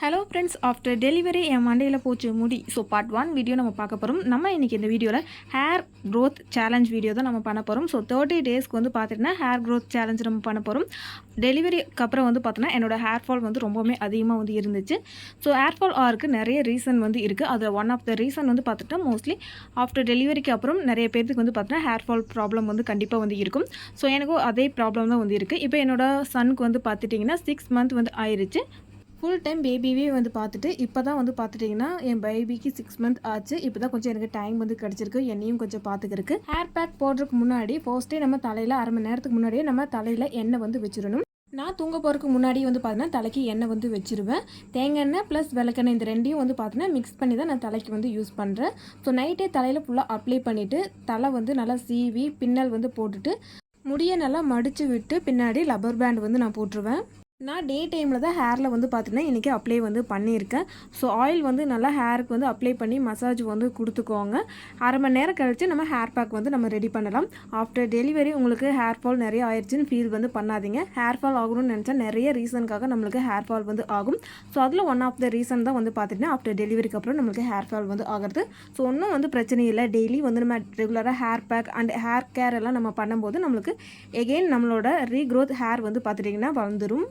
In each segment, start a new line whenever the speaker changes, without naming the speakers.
Hello friends, after delivery என் மண்டையில் போச்சு முடி. ஸோ பார்ட் 1 வீடியோ நம்ம பார்க்க போகிறோம். நம்ம இன்றைக்கி இந்த வீடியோவில் ஹேர் க்ரோத் சேலஞ்ச் வீடியோ தான் நம்ம பண்ண போகிறோம். ஸோ 30 டேஸ்க்கு வந்து பார்த்திங்கன்னா ஹேர் க்ரோத் சேலஞ்ச் நம்ம பண்ண போகிறோம். டெலிவரிக்கு அப்புறம் வந்து பார்த்தோன்னா என்னோடய ஹேர் ஃபால் வந்து ரொம்பவுமே அதிகமாக வந்து இருந்துச்சு. ஸோ ஹேர் ஃபால் ஆருக்கு நிறைய ரீசன் வந்து இருக்குது. அதில் ஒன் ஆஃப் த ரீசன் வந்து பார்த்துட்டா மோஸ்ட்லி ஆஃப்டர் டெலிவரிக்கு அப்புறம் நிறைய பேருக்கு வந்து பார்த்தோன்னா ஹேர் ஃபால் ப்ராப்ளம் வந்து கண்டிப்பாக வந்து இருக்கும். ஸோ எனக்கும் அதே ப்ராப்ளம் தான் வந்து இருக்குது. இப்போ என்னோடய சனுக்கு வந்து பார்த்துட்டிங்கன்னா 6 மந்த் வந்து ஆயிடுச்சு. ஃபுல் டைம் பேபியே வந்து பார்த்துட்டு இப்போ தான் வந்து பார்த்துட்டிங்கன்னா என் பேபிக்கு 6 மந்த் ஆச்சு. இப்போ தான் கொஞ்சம் எனக்கு டைம் வந்து கிடச்சிருக்கு, என்னையும் கொஞ்சம் பார்த்துக்கிறதுக்கு. ஹேர் பேக் போடுறதுக்கு முன்னாடி ஃபர்ஸ்ட்டே நம்ம தலையில் அரை மணி நேரத்துக்கு முன்னாடியே நம்ம தலையில் எண்ணெய் வந்து வச்சிடணும். நான் தூங்க போகிறதுக்கு முன்னாடி வந்து பார்த்தீங்கன்னா தலைக்கு எண்ணெய் வந்து வச்சுருவேன். தேங்காய் எண்ணெய் ப்ளஸ் விளக்கெண்ணெய் இந்த ரெண்டையும் வந்து பார்த்தீங்கன்னா மிக்ஸ் பண்ணி தான் நான் தலைக்கு வந்து யூஸ் பண்ணுறேன். ஸோ நைட்டே தலையில் ஃபுல்லாக அப்ளை பண்ணிவிட்டு தலை வந்து நல்லா சீவி பின்னல் வந்து போட்டுட்டு முடியை நல்லா மடித்து விட்டு பின்னாடி லப்பர் பேண்ட் வந்து நான் போட்டுருவேன். நான் டே டைமில் தான் ஹேரில் வந்து பார்த்தீங்கன்னா இன்றைக்கி அப்ளை வந்து பண்ணியிருக்கேன். ஸோ ஆயில் வந்து நல்லா ஹேருக்கு வந்து அப்ளை பண்ணி மசாஜ் வந்து கொடுத்துக்கோங்க. அரை மணி நேரம் கழித்து நம்ம ஹேர் பேக் வந்து நம்ம ரெடி பண்ணலாம். ஆஃப்டர் டெலிவரி உங்களுக்கு ஹேர் ஃபால் நிறைய ஆயிடுச்சுன்னு ஃபீல் வந்து பண்ணாதீங்க. ஹேர் ஃபால் ஆகணும்னு நினச்சா நிறைய ரீசனுக்காக நம்மளுக்கு ஹேர் ஃபால் வந்து ஆகும். ஸோ அதில் ஒன் ஆஃப் த ரீசன் தான் வந்து பார்த்துட்டிங்கன்னா ஆஃப்டர் டெலிவரிக்கு அப்புறம் நம்மளுக்கு ஹேர் ஃபால் வந்து ஆகிறது. ஸோ ஒன்றும் வந்து பிரச்சனை இல்லை. டெய்லி வந்து நம்ம ரெகுலராக hair pack and hair care எல்லாம் நம்ம பண்ணும்போது நம்மளுக்கு எகெயின் நம்மளோட ரீக்ரோத் ஹேர் வந்து பார்த்துட்டிங்கன்னா வளர்ந்துடும்.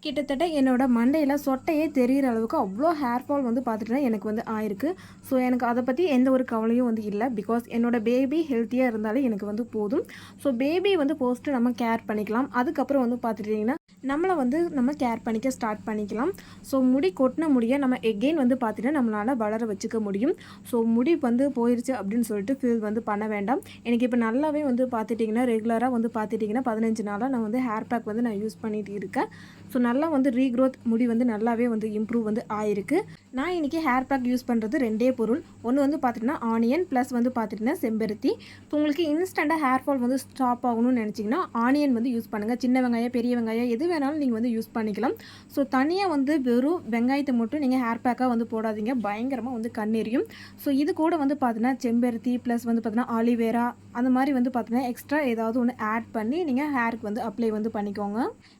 கிட்டத்தட்ட என்னோட மண்டையில் சொட்டையே தெரிகிற அளவுக்கு அவ்வளோ ஹேர் ஃபால் வந்து பார்த்துட்டுனா எனக்கு வந்து ஆயிருக்கு. ஸோ எனக்கு அதை பற்றி எந்த ஒரு கவலையும் வந்து இல்லை. பிகாஸ் என்னோடய பேபி ஹெல்த்தியாக இருந்தாலே எனக்கு வந்து போதும். ஸோ பேபி வந்து ஃபர்ஸ்ட்டு நம்ம கேர் பண்ணிக்கலாம். அதுக்கப்புறம் வந்து பார்த்துட்டிங்கன்னா நம்மளை வந்து நம்ம கேர் பண்ணிக்க ஸ்டார்ட் பண்ணிக்கலாம். ஸோ முடி கொட்டின முடியை நம்ம எகெயின் வந்து பார்த்துட்டு நம்மளால் வளர வச்சுக்க முடியும். ஸோ முடி வந்து போயிடுச்சு அப்படின்னு சொல்லிட்டு ஃபீல் வந்து பண்ண வேண்டாம். எனக்கு இப்போ நல்லாவே வந்து பார்த்துட்டிங்கன்னா ரெகுலராக வந்து பார்த்துட்டிங்கன்னா 15 நாளாக நான் வந்து ஹேர் பேக் வந்து நான் யூஸ் பண்ணிட்டு இருக்கேன். ஸோ நல்லா வந்து ரீக்ரோத் முடி வந்து நல்லாவே வந்து இம்ப்ரூவ் வந்து ஆயிருக்கு. நான் இன்றைக்கி ஹேர் பேக் யூஸ் பண்ணுறது ரெண்டே பொருள். ஒன்று வந்து பார்த்திங்கன்னா ஆனியன் ப்ளஸ் வந்து பார்த்துட்டிங்கன்னா செம்பருத்தி. ஸோ உங்களுக்கு இன்ஸ்டண்ட்டாக ஹேர் ஃபால் வந்து ஸ்டாப் ஆகணும்னு நினச்சிங்கன்னா ஆனியன் வந்து யூஸ் பண்ணுங்கள். சின்ன வெங்காயம் பெரிய வெங்காயம் எது வேணாலும் நீங்கள் வந்து யூஸ் பண்ணிக்கலாம். ஸோ தனியாக வந்து வெறும் வெங்காயத்தை மட்டும் நீங்கள் ஹேர் பேக்காக வந்து போடாதீங்க, பயங்கரமாக வந்து கண்ணெரியும். ஸோ இது கூட வந்து பார்த்தீங்கன்னா செம்பருத்தி ப்ளஸ் வந்து பார்த்தீங்கன்னா ஆலிவேரா அந்த மாதிரி வந்து பார்த்தீங்கன்னா எக்ஸ்ட்ரா ஏதாவது ஒன்று ஆட் பண்ணி நீங்கள் ஹேருக்கு வந்து அப்ளை வந்து பண்ணிக்கோங்க.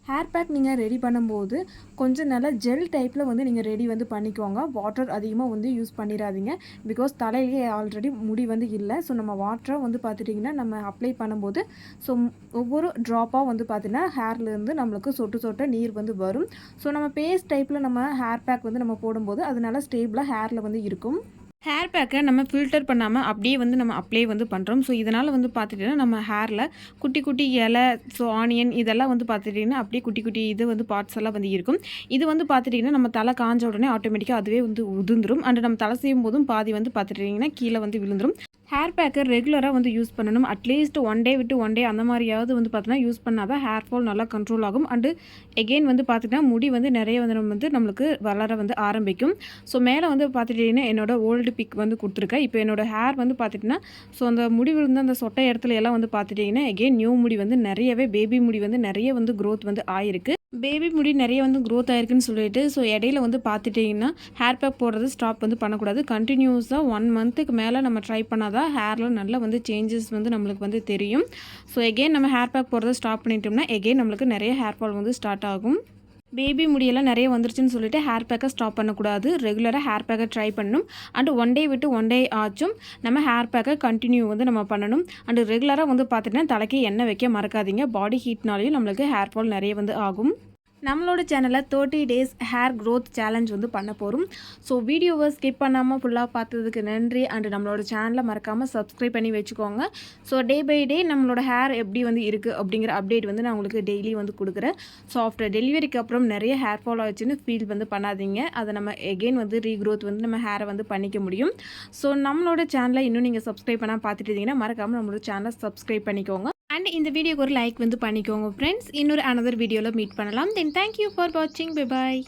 ஹேர் பேக் நீங்கள் ரெடி பண்ணும்போது கொஞ்சம் நல்லா ஜெல் டைப்பில் வந்து நீங்கள் ரெடி வந்து பண்ணிக்கோங்க. வாட்டர் அதிகமாக வந்து யூஸ் பண்ணிடாதீங்க. பிகாஸ் தலையிலேயே ஆல்ரெடி முடி வந்து இல்லை. ஸோ நம்ம வாட்டரை வந்து பார்த்துட்டிங்கன்னா நம்ம அப்ளை பண்ணும்போது ஸோ ஒவ்வொரு ட்ராப்பாக வந்து பார்த்திங்கன்னா ஹேர்லேருந்து நம்மளுக்கு சொட்டு சொட்ட நீர் வந்து வரும். ஸோ நம்ம பேஸ்ட் டைப்பில் நம்ம ஹேர் பேக் வந்து நம்ம போடும்போது அதனால ஸ்டேபிளாக ஹேரில் வந்து இருக்கும். ஹேர் பேக்கை நம்ம ஃபில்டர் பண்ணாமல் அப்படியே வந்து நம்ம அப்ளை வந்து பண்ணுறோம். ஸோ இதனால் வந்து பார்த்துட்டிங்கன்னா நம்ம ஹேரில் குட்டி குட்டி இலை, ஸோ ஆனியன் இதெல்லாம் வந்து பார்த்துட்டிங்கன்னா அப்படியே குட்டி குட்டி இது வந்து பார்ட்ஸ் எல்லாம் வந்து இருக்கும். இது வந்து பார்த்துட்டிங்கன்னா நம்ம தலை காஞ்ச உடனே ஆட்டோமேட்டிக்காக அதுவே வந்து உதிர்ந்துடும். அண்ட் நம்ம தலை செய்யும் போதும் பாதி வந்து பார்த்துட்டிங்கன்னா கீழே வந்து விழுந்துடும். ஹேர் பேக்கை ரெகுலராக வந்து யூஸ் பண்ணணும். அட்லீஸ்ட் 1 டே விட்டு 1 டே அந்த மாதிரியாவது வந்து பார்த்தீங்கன்னா யூஸ் பண்ணால் தான் ஹேர் ஃபால் நல்லா கண்ட்ரோல் ஆகும். அண்டு எகெயின் வந்து பார்த்திங்கன்னா முடி வந்து நிறைய வந்து நம்மளுக்கு வளர வந்து ஆரம்பிக்கும். ஸோ மேலே வந்து பார்த்துட்டிங்கன்னா என்னோட ஓல்டு பிக் வந்து கொடுத்துருக்கேன். இப்போ என்னோடய ஹேர் வந்து பார்த்துட்டிங்கன்னா ஸோ அந்த முடி விழுந்து அந்த சொட்டை இடத்துல எல்லாம் வந்து பார்த்துட்டிங்கன்னா எகெயின் நியூ முடி வந்து நிறையவே பேபி முடி வந்து நிறைய வந்து க்ரோத் வந்து ஆயிருக்கு. பேபி முடி நிறைய வந்து க்ரோத் ஆயிருக்குன்னு சொல்லிட்டு ஸோ இடையில வந்து பார்த்துட்டிங்கன்னா ஹேர் பேக் போடுறது ஸ்டாப் வந்து பண்ணக்கூடாது. கண்டினியூஸாக 1 மந்த்துக்கு மேலே நம்ம ட்ரை பண்ணாதான் ஹேரில் நல்லா வந்து சேஞ்சஸ் வந்து நம்மளுக்கு வந்து தெரியும். ஸோ எகெயின் நம்ம ஹேர் பேக் போடுறதை ஸ்டாப் பண்ணிட்டோம்னா எகெயின் நம்மளுக்கு நிறைய ஹேர் ஃபால் வந்து ஸ்டார்ட் ஆகும். பேபி முடியெல்லாம் நிறைய வந்துருச்சுன்னு சொல்லிட்டு ஹேர் பேக்கை ஸ்டாப் பண்ணக்கூடாது. ரெகுலராக ஹேர் பேக்கை ட்ரை பண்ணணும். அண்டு 1 டே விட்டு 1 டே ஆச்சும் நம்ம ஹேர் பேக்கை கண்டினியூ வந்து நம்ம பண்ணணும். அண்டு ரெகுலராக வந்து பார்த்துட்டிங்கன்னா தலைக்கு எண்ணெய் வைக்க மறக்காதீங்க. பாடி ஹீட்னாலையும் நம்மளுக்கு ஹேர் ஃபால் நிறைய வந்து ஆகும். நம்மளோட சேனலில் 30 டேஸ் ஹேர் க்ரோத் சேலஞ்ச் வந்து பண்ண போகிறோம். ஸோ வீடியோவை ஸ்கிப் பண்ணாமல் ஃபுல்லாக பார்த்ததுக்கு நன்றி. அண்டு நம்மளோட சேனலை மறக்காமல் சப்ஸ்கிரைப் பண்ணி வச்சுக்கோங்க. ஸோ டே பை டே நம்மளோட ஹேர் எப்படி வந்து இருக்குது அப்படிங்கிற அப்டேட் வந்து நான் உங்களுக்கு டெய்லி வந்து கொடுக்குறேன். ஸோ ஆஃப்டர் டெலிவரிக்கு அப்புறம் நிறைய ஹேர் ஃபால் ஆச்சுன்னு ஃபீல் வந்து பண்ணாதீங்க. அதை நம்ம எகெயின் வந்து ரீக்ரோத் வந்து நம்ம ஹேரை வந்து பண்ணிக்க முடியும். ஸோ நம்மளோட சேனலை இன்னும் நீங்கள் சப்ஸ்கிரைப் பண்ணால் பார்த்துட்டு இருந்தீங்கன்னா மறக்காமல் நம்மளோட சேனலை சப்ஸ்கிரைப் பண்ணிக்கோங்க. அண்ட் இந்த வீடியோக்கு ஒரு லைக் வந்து பண்ணிக்கோங்க ஃப்ரெண்ட்ஸ். இன்னொரு அனதர் வீடியோவில் மீட் பண்ணலாம். தென் தேங்க்யூ ஃபார் வாட்சிங். Bye bye.